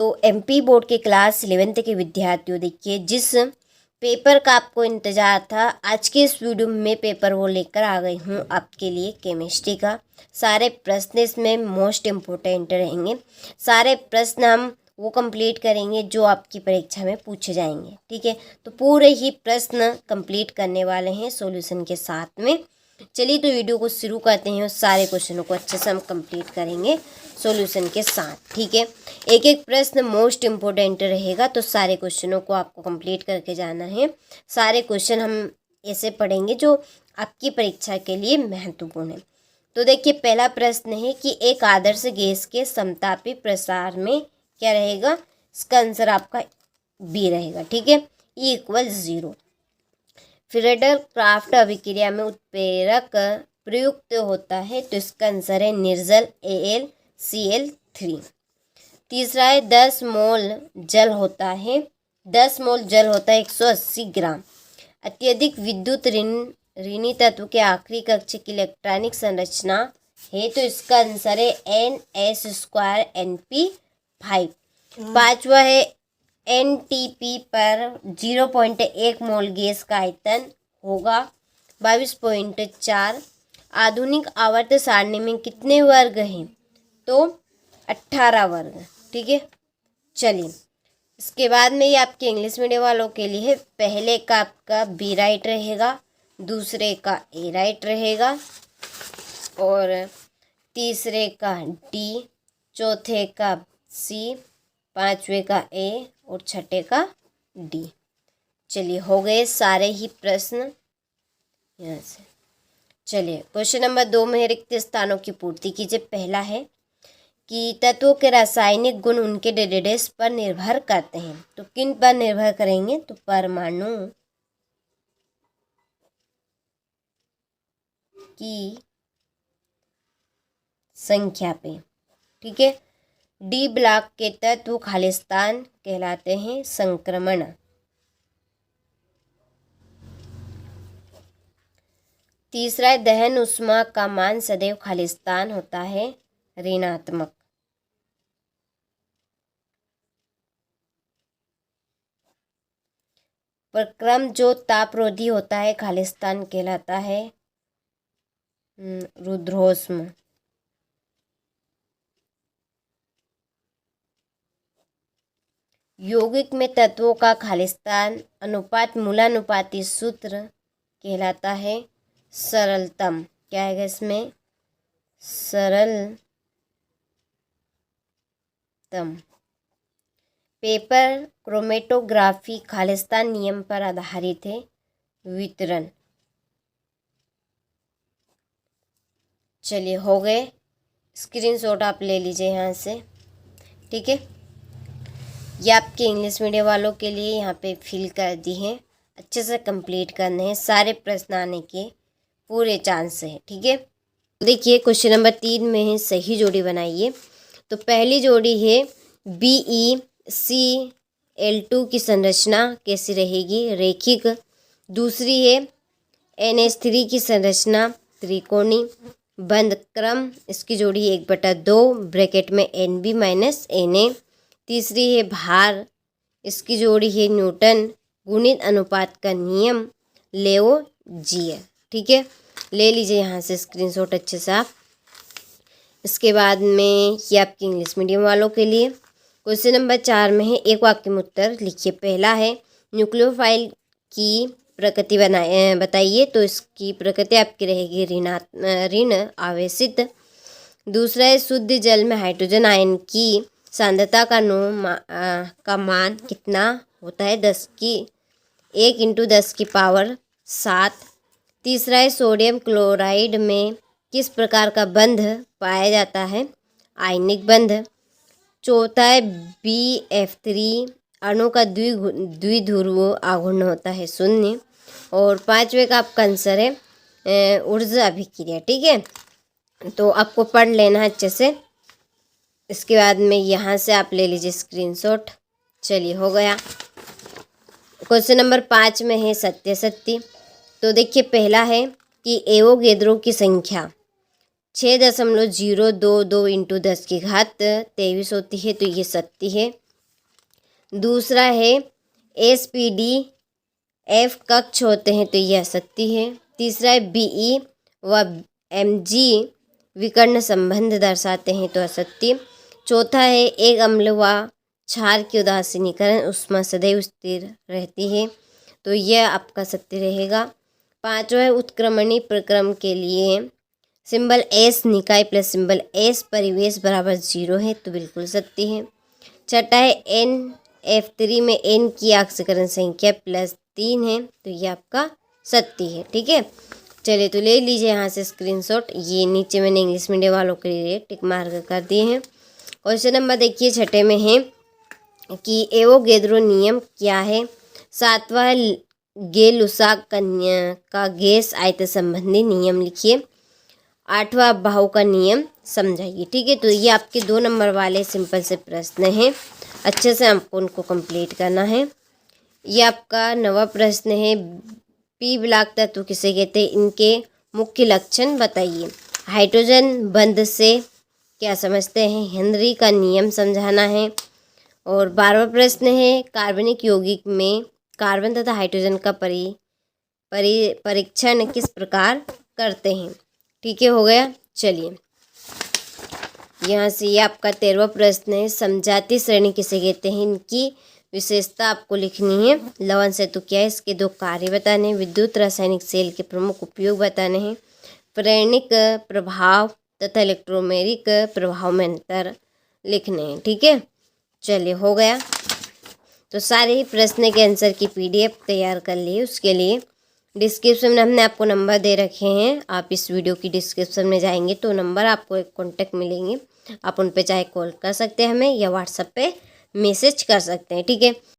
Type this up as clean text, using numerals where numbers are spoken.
तो MP board के class 11th के विद्यार्थियों, देखिए जिस पेपर का आपको इंतज़ार था, आज के इस वीडियो में पेपर वो लेकर आ गई हूँ आपके लिए। केमिस्ट्री का सारे प्रश्न इसमें मोस्ट इम्पोर्टेंट रहेंगे। सारे प्रश्न हम वो कंप्लीट करेंगे जो आपकी परीक्षा में पूछे जाएंगे, ठीक है। तो पूरे ही प्रश्न कंप्लीट करने वाले हैं सॉल्यूशन के साथ में। चलिए तो वीडियो को शुरू करते हैं और सारे क्वेश्चनों को अच्छे से हम कंप्लीट करेंगे सॉल्यूशन के साथ, ठीक है। एक एक प्रश्न मोस्ट इम्पोर्टेंट रहेगा, तो सारे क्वेश्चनों को आपको कंप्लीट करके जाना है। सारे क्वेश्चन हम ऐसे पढ़ेंगे जो आपकी परीक्षा के लिए महत्वपूर्ण है। तो देखिए पहला प्रश्न है कि एक आदर्श गैस के समतापी प्रसार में क्या रहेगा, इसका आंसर आपका बी रहेगा, ठीक है। E = 0। फ्रेडल क्राफ्ट अभिक्रिया में उत्प्रेरक प्रयुक्त होता है, तो इसका आंसर है निर्जल AlCl3। तीसरा है 10 मोल जल होता है 180 ग्राम। अत्यधिक विद्युत ऋणी तत्व के आखिरी कक्ष की इलेक्ट्रॉनिक संरचना है, तो इसका आंसर है NS2Np5। पांचवा है NTP पर 0.1 मोल गैस का आयतन होगा 22.4। आधुनिक आवर्त सारणी में कितने वर्ग हैं, तो 18 वर्ग, ठीक है। चलिए इसके बाद में ये आपके इंग्लिश मीडियम वालों के लिए है। पहले का आपका बी राइट रहेगा, दूसरे का ए राइट रहेगा, और तीसरे का डी, चौथे का सी, पांचवे का ए और छठे का डी। चलिए हो गए सारे ही प्रश्न यहाँ से। चलिए क्वेश्चन नंबर 2 में रिक्त स्थानों की पूर्ति कीजिए। पहला है कि तत्वों के रासायनिक गुण उनके डेडेस पर निर्भर करते हैं, तो किन पर निर्भर करेंगे, तो परमाणु की संख्या पे, ठीक है। डी ब्लॉक के तत्व खालिस्तान कहलाते हैं संक्रमण। तीसरा दहन उष्मा का मान सदैव खालिस्तान होता है ऋणात्मक। प्रक्रम जो तापरोधी होता है खालिस्तान कहलाता है रुद्रोष्म। यौगिक में तत्वों का खालिस्तान अनुपात मूलानुपाती सूत्र कहलाता है सरलतम। क्या है इसमें, सरलतम। पेपर क्रोमेटोग्राफी खालिस्तान नियम पर आधारित है वितरण। चलिए हो गए, स्क्रीनशॉट आप ले लीजिए यहाँ से, ठीक है। ये आपके इंग्लिश मीडियम वालों के लिए यहाँ पे फिल कर दी हैं, अच्छे से कंप्लीट करने हैं। सारे प्रश्न आने के पूरे चांस है, ठीक है। देखिए क्वेश्चन नंबर 3 में है सही जोड़ी बनाइए। तो पहली जोड़ी है BeCl2 की संरचना कैसी रहेगी, रेखिक। दूसरी है NH3 की संरचना त्रिकोणी बंद क्रम, इसकी जोड़ी 1/2 ब्रैकेट में NB - Na। तीसरी है भार, इसकी जोड़ी है न्यूटन गुणित अनुपात का नियम लेओजीय, ठीक है। ले लीजिए यहाँ से स्क्रीनशॉट अच्छे से आप। इसके बाद में ये आपके इंग्लिश मीडियम वालों के लिए क्वेश्चन नंबर 4 में है एक वाक्य में उत्तर लिखिए। पहला है न्यूक्लियोफाइल की प्रकृति बताइए, तो इसकी प्रकृति आपकी रहेगी ऋण आवेशित। दूसरा है शुद्ध जल में हाइड्रोजन आयन की सांद्रता का मान कितना होता है, 1 × 10⁷। तीसरा है सोडियम क्लोराइड में किस प्रकार का बंध पाया जाता है, आयनिक बंध। चौथा है BF3 अणु का द्विध्रुव आघूर्ण होता है 0। और पांचवे का आपका आंसर है ऊर्जा अभिक्रिया, ठीक है। तो आपको पढ़ लेना अच्छे से। इसके बाद में यहाँ से आप ले लीजिए स्क्रीनशॉट। चलिए हो गया। क्वेश्चन नंबर 5 में है सत्य। तो देखिए पहला है कि एवोगैड्रो की संख्या 6.022 × 10⁻23 होती है, तो ये सत्य है। दूसरा है SPDF कक्ष होते हैं तो ये असत्य है। तीसरा है BE व MG विकर्ण संबंध दर्शाते हैं तो असत्य। चौथा है एक अम्ल व क्षार की उदासीनीकरण ऊष्मा सदैव स्थिर रहती है तो यह आपका सत्य रहेगा। पांचवा है उत्क्रमणी प्रक्रम के लिए सिंबल S निकाय प्लस सिंबल S परिवेश बराबर 0 है तो बिल्कुल सत्य है। छठा है NF3 में N की ऑक्सीकरण संख्या +3 है तो ये आपका सत्य है। ठीक है, चलिए तो ले लीजिए यहाँ से स्क्रीनशॉट। ये नीचे मैंने इंग्लिश मीडियम वालों के लिए टिक मार्क कर दिए हैं। क्वेश्चन नंबर देखिए छठे में है कि एवोगैड्रो नियम क्या है। सातवां है गे-लुसाक का गैस आयतन संबंधी नियम लिखिए। आठवां बाहु का नियम समझाइए। ठीक है, तो ये आपके 2 नंबर वाले सिंपल से प्रश्न हैं, अच्छे से आपको उनको कंप्लीट करना है। ये आपका 9वां प्रश्न है, पी ब्लॉक तत्व किसे कहते हैं, इनके मुख्य लक्षण बताइए। हाइड्रोजन बंध से क्या समझते हैं, हेनरी का नियम समझाना है। और 12वां प्रश्न है, कार्बनिक यौगिक में कार्बन तथा हाइड्रोजन का परीक्षण किस प्रकार करते हैं। ठीक है, हो गया। चलिए यहाँ से ये आपका 13वां प्रश्न है, समजातीय श्रेणी किसे कहते हैं, इनकी विशेषता आपको लिखनी है। लवण सेतु क्या है, इसके 2 कार्य बताने हैं। विद्युत रासायनिक सेल के प्रमुख उपयोग बताने हैं। प्रेरणिक प्रभाव तथा इलेक्ट्रोमेरिक प्रभाव में अंतर लिखने हैं। ठीक है, चलिए हो गया। तो सारे ही प्रश्न के आंसर की PDF तैयार कर लिए। उसके लिए डिस्क्रिप्शन में हमने आपको नंबर दे रखे हैं, आप इस वीडियो की डिस्क्रिप्शन में जाएंगे तो नंबर आपको एक कॉन्टैक्ट मिलेंगे, आप उन पे चाहे कॉल कर सकते हैं हमें या व्हाट्सएप पे मैसेज कर सकते हैं। ठीक है।